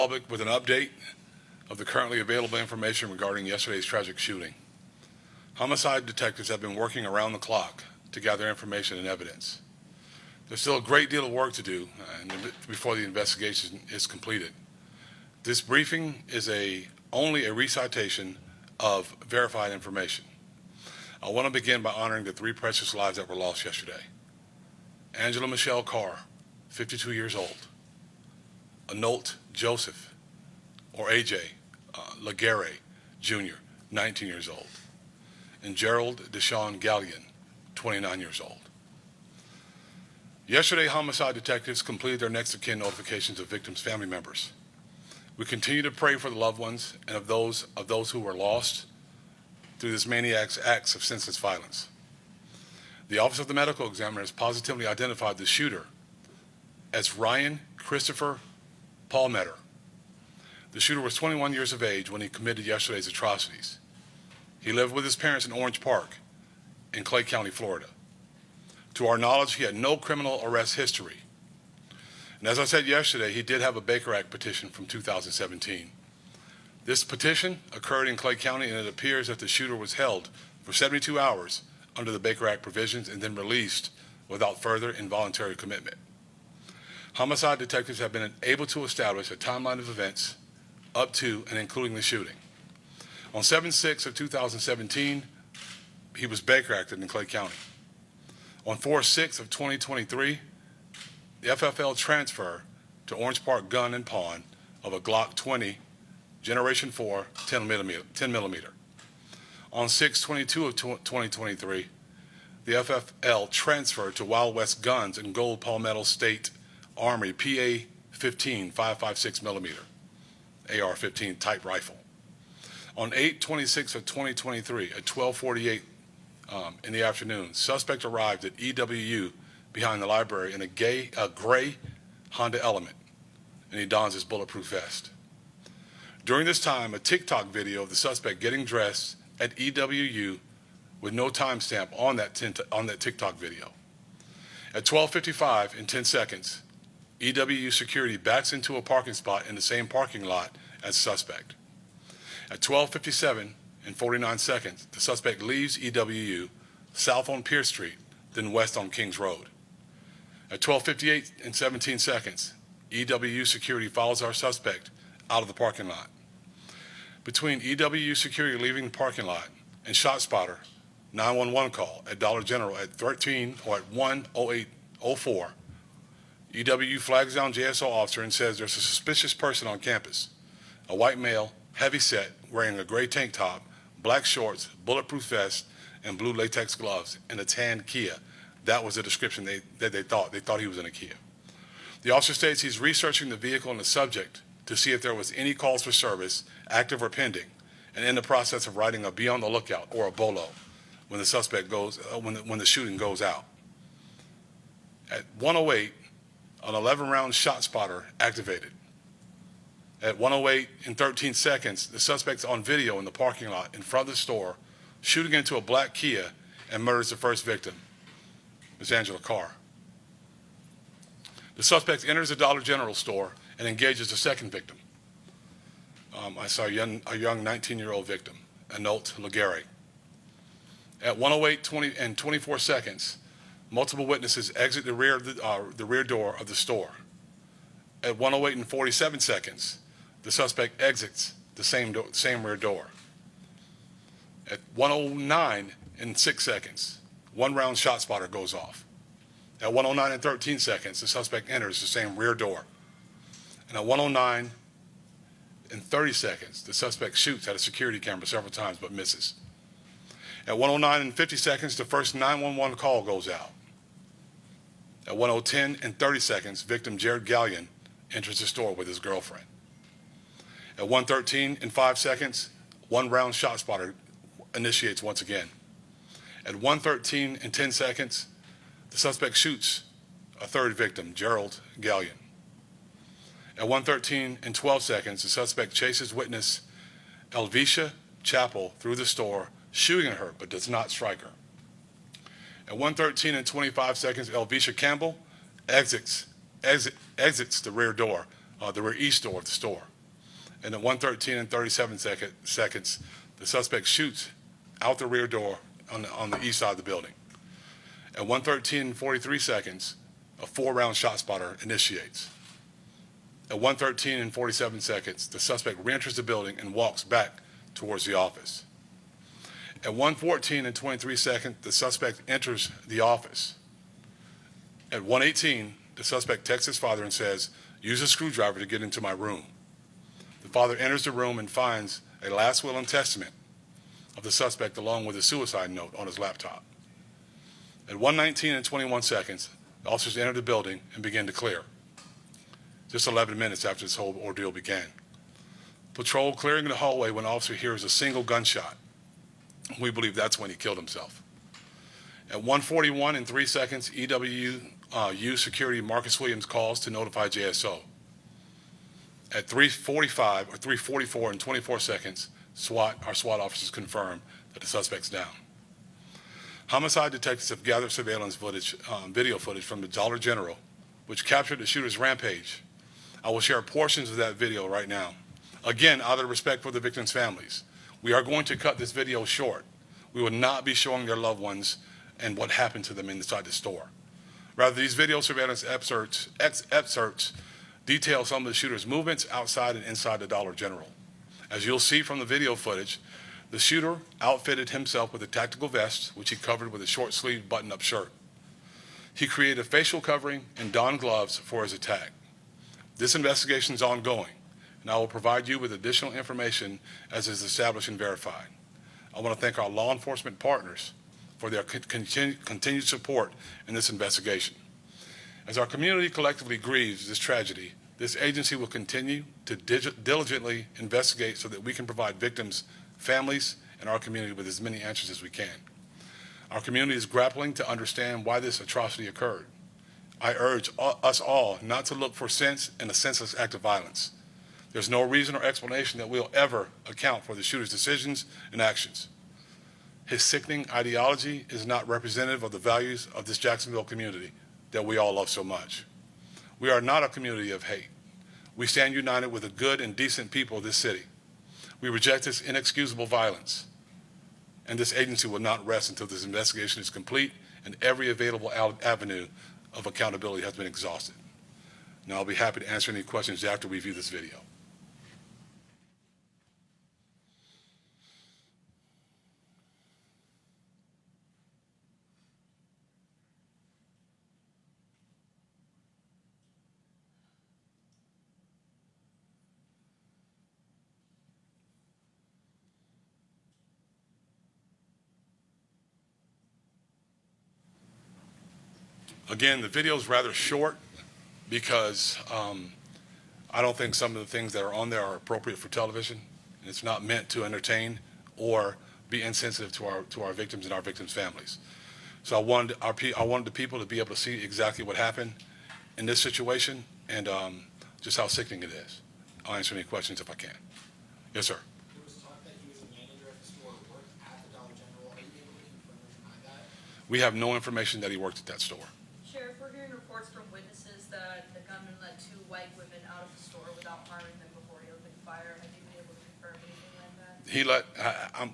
Public with an update of the currently available information regarding yesterday's tragic shooting. Homicide detectives have been working around the clock to gather information and evidence. There's still a great deal of work to do before the investigation is completed. This briefing is only a recitation of verified information. I want to begin by honoring the 3 precious lives that were lost yesterday. Angela Michelle Carr, 52 years old. Anolt Joseph, or AJ, Laguerre Jr., 19 years old. And Gerald Deshawn Gallion, 29 years old. Yesterday, homicide detectives completed their next of kin notifications of victims' family members. We continue to pray for the loved ones and of those who were lost through this maniac's acts of senseless violence. The Office of the Medical Examiner has positively identified the shooter as Ryan Christopher Palmetter. The shooter was 21 years of age when he committed yesterday's atrocities. He lived with his parents in Orange Park in Clay County, Florida. To our knowledge, he had no criminal arrest history. And as I said yesterday, he did have a Baker Act petition from 2017. This petition occurred in Clay County, and it appears that the shooter was held for 72 hours under the Baker Act provisions and then released without further involuntary commitment. Homicide detectives have been able to establish a timeline of events up to and including the shooting. On 7/6 of 2017, he was Baker Acted in Clay County. On 4/6 of 2023, the FFL transfer to Orange Park Gun and Pawn of a Glock 20 Generation 4 10 millimeter. On 6/22 of 2023, the FFL transferred to Wild West Guns and Gold Palmetto State Armory PA-15 5.56 millimeter AR-15 type rifle. On 8/26 of 2023 at 12:48 in the afternoon, suspect arrived at EWU behind the library in a gray Honda Element, and he dons his bulletproof vest. During this time, a TikTok video of the suspect getting dressed at EWU with no timestamp on that TikTok video. At 12:55 in 10 seconds, EWU security backs into a parking spot in the same parking lot as the suspect. At 12:57 in 49 seconds, the suspect leaves EWU south on Pierce Street, then west on Kings Road. At 12:58 in 17 seconds, EWU security follows our suspect out of the parking lot. Between EWU security leaving the parking lot and ShotSpotter 911 call at Dollar General at 1:08:04, EWU flags down JSO officer and says there's a suspicious person on campus. A white male, heavy set, wearing a gray tank top, black shorts, bulletproof vest, and blue latex gloves in a tan Kia. That was the description they thought. They thought he was in a Kia. The officer states he's researching the vehicle and the subject to see if there was any calls for service, active or pending, and in the process of writing a be on the lookout or a BOLO when the suspect goes, when the shooting goes out. At 1:08, an 11-round ShotSpotter activated. At 1:08 in 13 seconds, the suspect's on video in the parking lot in front of the store, shooting into a black Kia and murders the first victim, Ms. Angela Carr. The suspect enters the Dollar General store and engages the second victim. I saw a young 19-year-old victim, Anolt Laguerre. At 1:08 and 24 seconds, multiple witnesses exit the rear door of the store. At 1:08 and 47 seconds, the suspect exits the same rear door. At 1:09 and 6 seconds, 1-round ShotSpotter goes off. At 1:09 and 13 seconds, the suspect enters the same rear door. And at 1:09 and 30 seconds, the suspect shoots at a security camera several times but misses. At 1:09 and 50 seconds, the first 911 call goes out. At 1:10 and 30 seconds, victim Jared Gallion enters the store with his girlfriend. At 1:13 and 5 seconds, 1-round ShotSpotter initiates once again. At 1:13 and 10 seconds, the suspect shoots a third victim, Gerald Gallion. At 1:13 and 12 seconds, the suspect chases witness Elvisha Chappell through the store, shooting at her but does not strike her. At 1:13 and 25 seconds, Elvisha Campbell exits the rear door, the rear east door of the store. And at 1:13 and 37 seconds, the suspect shoots out the rear door on the east side of the building. At 1:13 and 43 seconds, a 4-round shot spotter initiates. At 1:13 and 47 seconds, the suspect reenters the building and walks back towards the office. At 1:14 and 23 seconds, the suspect enters the office. At 1:18, the suspect texts his father and says, "Use a screwdriver to get into my room." The father enters the room and finds a last will and testament of the suspect along with a suicide note on his laptop. At 1:19 and 21 seconds, the officers enter the building and begin to clear. Just 11 minutes after this whole ordeal began. Patrol clearing the hallway when the officer hears a single gunshot. We believe that's when he killed himself. At 1:41 and 3 seconds, EWU security Marcus Williams calls to notify JSO. At 3:45 or 3:44 and 24 seconds, our SWAT officers confirm that the suspect's down. Homicide detectives have gathered surveillance footage, video footage from the Dollar General, which captured the shooter's rampage. I will share portions of that video right now. Again, out of respect for the victims' families, we are going to cut this video short. We will not be showing their loved ones and what happened to them inside the store. Rather, these video surveillance excerpts detail some of the shooter's movements outside and inside the Dollar General. As you'll see from the video footage, the shooter outfitted himself with a tactical vest, which he covered with a short-sleeved button-up shirt. He created a facial covering and donned gloves for his attack. This investigation is ongoing, and I will provide you with additional information as is established and verified. I want to thank our law enforcement partners for their continued support in this investigation. As our community collectively grieves this tragedy, this agency will continue to diligently investigate so that we can provide victims, families, and our community with as many answers as we can. Our community is grappling to understand why this atrocity occurred. I urge us all not to look for sense in a senseless act of violence. There's no reason or explanation that we'll ever account for the shooter's decisions and actions. His sickening ideology is not representative of the values of this Jacksonville community that we all love so much. We are not a community of hate. We stand united with the good and decent people of this city. We reject this inexcusable violence, and this agency will not rest until this investigation is complete and every available avenue of accountability has been exhausted. Now, I'll be happy to answer any questions after we view this video. Again, the video is rather short because I don't think some of the things that are on there are appropriate for television. It's not meant to entertain or be insensitive to our victims and our victims' families. So I wanted the people to be able to see exactly what happened in this situation and just how sickening it is. I'll answer any questions if I can. Yes, sir. There was talk that he was a manager at the store, worked at the Dollar General. Are you able to confirm or deny that? We have no information that he worked at that store. Sheriff, we're hearing reports from witnesses that the gunman led 2 white women out of the store without harming them before he opened fire. Have you been able to confirm anything like that? He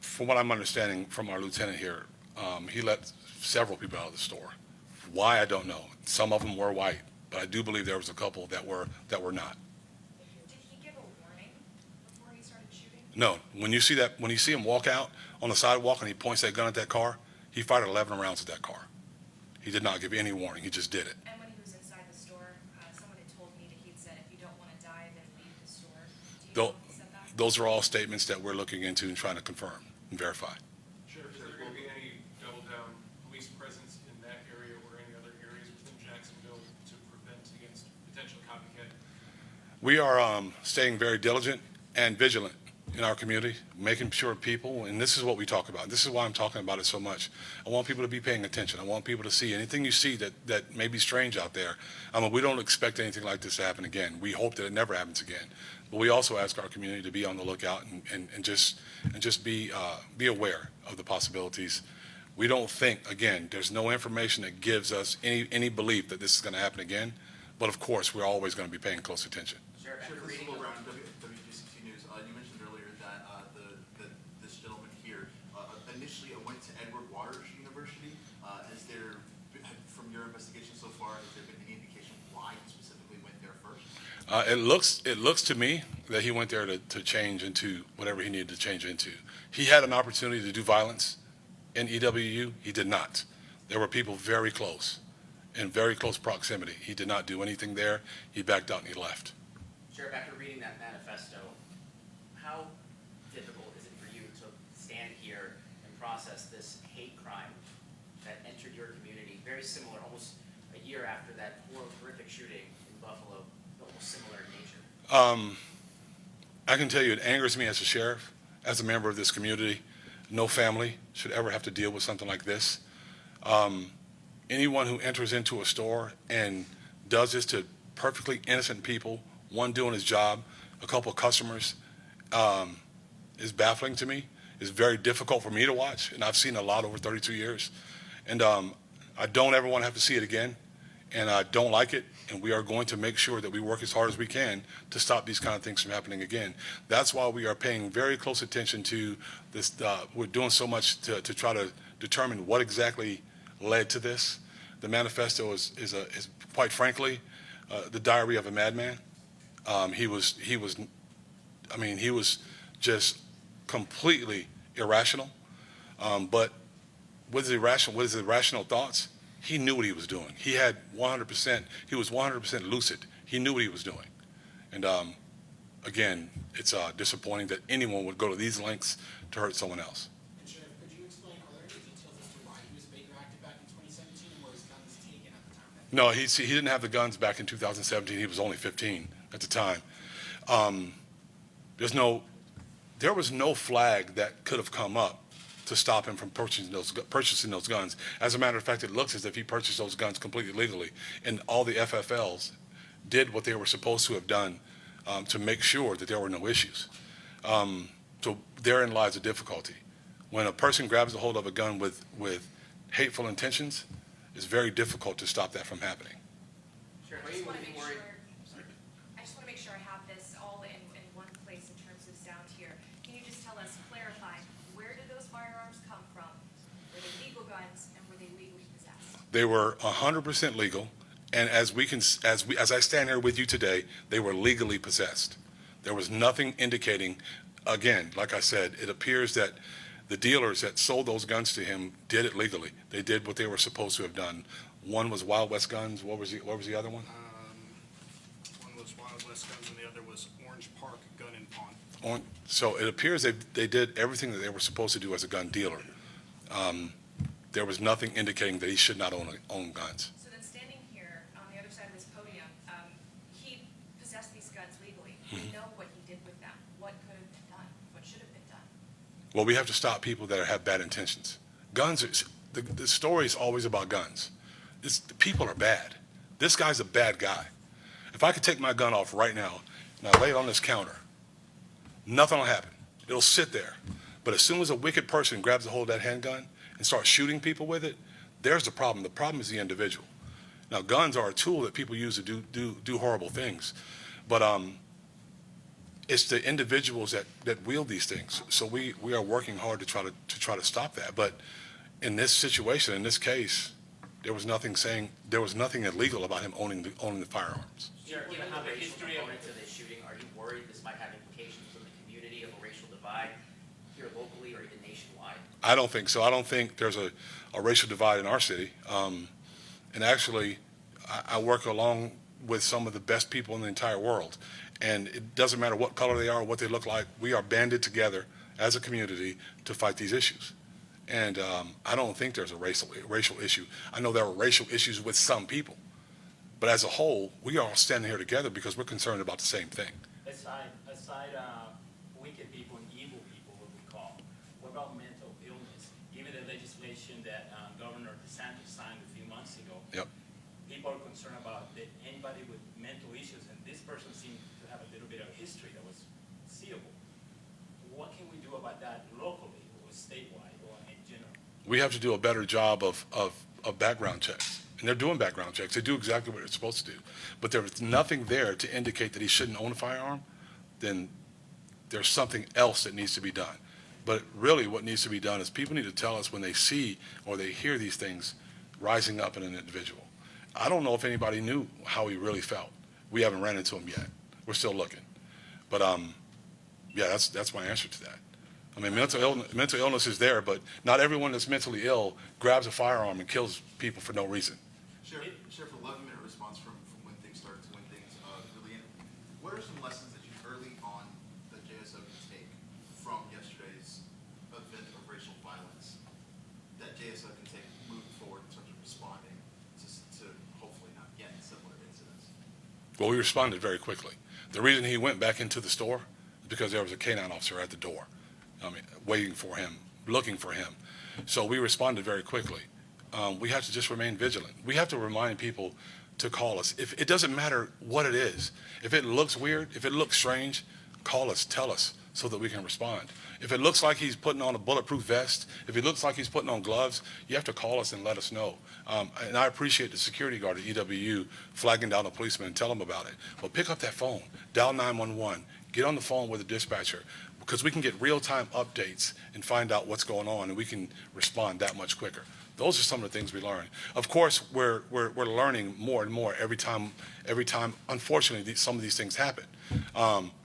from what I'm understanding from our lieutenant here, he let several people out of the store. Why, I don't know. Some of them were white, but I do believe there was a couple that were not. Did he give a warning before he started shooting? No. When you see him walk out on the sidewalk and he points that gun at that car, he fired 11 rounds at that car. He did not give any warning. He just did it. And when he was inside the store, someone had told me that he'd said, if you don't want to die, then leave the store. Do you know if he said that? Those are all statements that we're looking into and trying to confirm and verify. Sheriff, is there going to be any double-down police presence in that area or any other areas within Jacksonville to prevent against potential copycat? We are staying very diligent and vigilant in our community, making sure people, and this is what we talk about. This is why I'm talking about it so much. I want people to be paying attention. I want people to see anything you see that may be strange out there. We don't expect anything like this to happen again. We hope that it never happens again. But we also ask our community to be on the lookout and just be aware of the possibilities. We don't think, again, there's no information that gives us any belief that this is going to happen again. But of course, we're always going to be paying close attention. Sheriff, WGCT News. investigation so far, has there been any indication why he specifically went there first? It looks to me that he went there to change into whatever he needed to change into. He had an opportunity to do violence in EWU. He did not. There were people very close, in very close proximity. He did not do anything there. He backed out and he left. Sheriff, after reading that manifesto, how difficult is it for you to stand here and process this hate crime that entered your community, very similar, almost a year after that horrific shooting in Buffalo, almost similar in nature? I can tell you it angers me as a sheriff, as a member of this community. No family should ever have to deal with something like this. Anyone who enters into a store and does this to perfectly innocent people, one doing his job, a couple of customers, is baffling to me. It's very difficult for me to watch, and I've seen a lot over 32 years. And I don't ever want to have to see it again, and I don't like it, and we are going to make sure that we work as hard as we can to stop these kind of things from happening again. That's why we are paying very close attention to this. We're doing so much to try to determine what exactly led to this. The manifesto is quite frankly, the diary of a madman. He was just completely irrational. But with his irrational thoughts, he knew what he was doing. He was 100% lucid. He knew what he was doing. And again, it's disappointing that anyone would go to these lengths to hurt someone else. And Sheriff, could you explain, are there any details as to why he was Baker active back in 2017 and were his guns taken at the time? No, he didn't have the guns back in 2017. He was only 15 at the time. There was no flag that could have come up to stop him from purchasing those guns. As a matter of fact, it looks as if he purchased those guns completely legally, and all the FFLs did what they were supposed to have done to make sure that there were no issues. So therein lies the difficulty. When a person grabs a hold of a gun with hateful intentions, it's very difficult to stop that from happening. Sheriff, I are just you want to make worried? sure, I just want to make sure I have this all in one place in terms of sound here. Can you just tell us, clarify, where did those firearms come from? Were they legal guns and were they legally possessed? They were 100% legal, and as I stand here with you today, they were legally possessed. There was nothing indicating, again, like I said, it appears that the dealers that sold those guns to him did it legally. They did what they were supposed to have done. One was Wild West Guns. What was the other one? One was Wild West Guns and the other was Orange Park Gun and Pawn. So it appears they did everything that they were supposed to do as a gun dealer. There was nothing indicating that he should not own guns. So then standing here on the other side of this podium, he possessed these guns legally. We know what he did with them. What could have been done? What should have been done? Well, we have to stop people that have bad intentions. The story is always about guns. People are bad. This guy's a bad guy. If I could take my gun off right now and I lay it on this counter, nothing will happen. It'll sit there. But as soon as a wicked person grabs a hold of that handgun and starts shooting people with it, there's the problem. The problem is the individual. Now, guns are a tool that people use to do horrible things. But it's the individuals that wield these things. So we are working hard to try to stop that. But in this situation, in this case, there was nothing illegal about him owning the firearms. Sheriff, given the racial component to this shooting, are you worried this might have implications in the community of a racial divide here locally or even nationwide? I don't think so. I don't think there's a racial divide in our city. And actually, I work along with some of the best people in the entire world. And it doesn't matter what color they are or what they look like. We are banded together as a community to fight these issues. And I don't think there's a racial issue. I know there are racial issues with some people. But as a whole, we are all standing here together because we're concerned about the same thing. Aside wicked people and evil people, what we call, what about mental illness? Given the legislation that Governor DeSantis signed a few months ago, Yep. people are concerned about that anybody with mental issues, and this person seemed to have a little bit of history that was seeable. What can we do about that locally or statewide or in general? We have to do a better job of background checks. And they're doing background checks. They do exactly what they're supposed to do. But there is nothing there to indicate that he shouldn't own a firearm, then there's something else that needs to be done. But really what needs to be done is people need to tell us when they see or they hear these things rising up in an individual. I don't know if anybody knew how he really felt. We haven't ran into him yet. We're still looking. But yeah, that's my answer to that. I mean, mental illness is there, but not everyone that's mentally ill grabs a firearm and kills people for no reason. Sheriff, a 11-minute response from when things start to when things really end. What are some lessons that you early on that JSO can take from yesterday's event of racial violence that JSO can take moving forward in terms of responding to hopefully not again similar incidents? Well, we responded very quickly. The reason he went back into the store is because there was a canine officer at the door, waiting for him, looking for him. So we responded very quickly. We have to just remain vigilant. We have to remind people to call us. If it doesn't matter what it is. If it looks weird, if it looks strange, call us, tell us, so that we can respond. If it looks like he's putting on a bulletproof vest, if it looks like he's putting on gloves, you have to call us and let us know. And I appreciate the security guard at EWU flagging down a policeman and tell him about it. Well, pick up that phone, dial 911, get on the phone with the dispatcher, because we can get real-time updates and find out what's going on, and we can respond that much quicker. Those are some of the things we learn. Of course, we're learning more and more every time. Unfortunately, some of these things happen.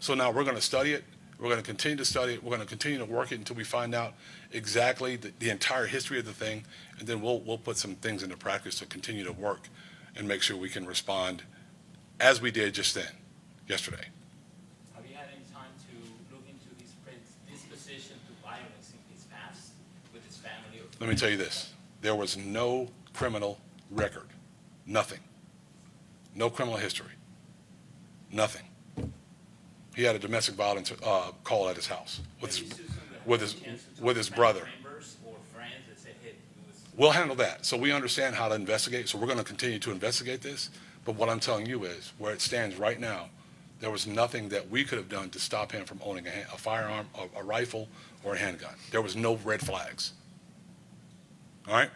So now we're going to study it. We're going to continue to study it. We're going to continue to work it until we find out exactly the entire history of the thing, and then we'll put some things into practice to continue to work and make sure we can respond as we did just then, yesterday. Have you had any time to look into his predisposition to violence in his past with his family? Let me tell you this. There was no criminal record. Nothing. No criminal history. Nothing. He had a domestic violence call at his house with his brother. We'll handle that. So we understand how to investigate. So we're going to continue to investigate this. But what I'm telling you is, where it stands right now, there was nothing that we could have done to stop him from owning a firearm, a rifle, or a handgun. There was no red flags. All right?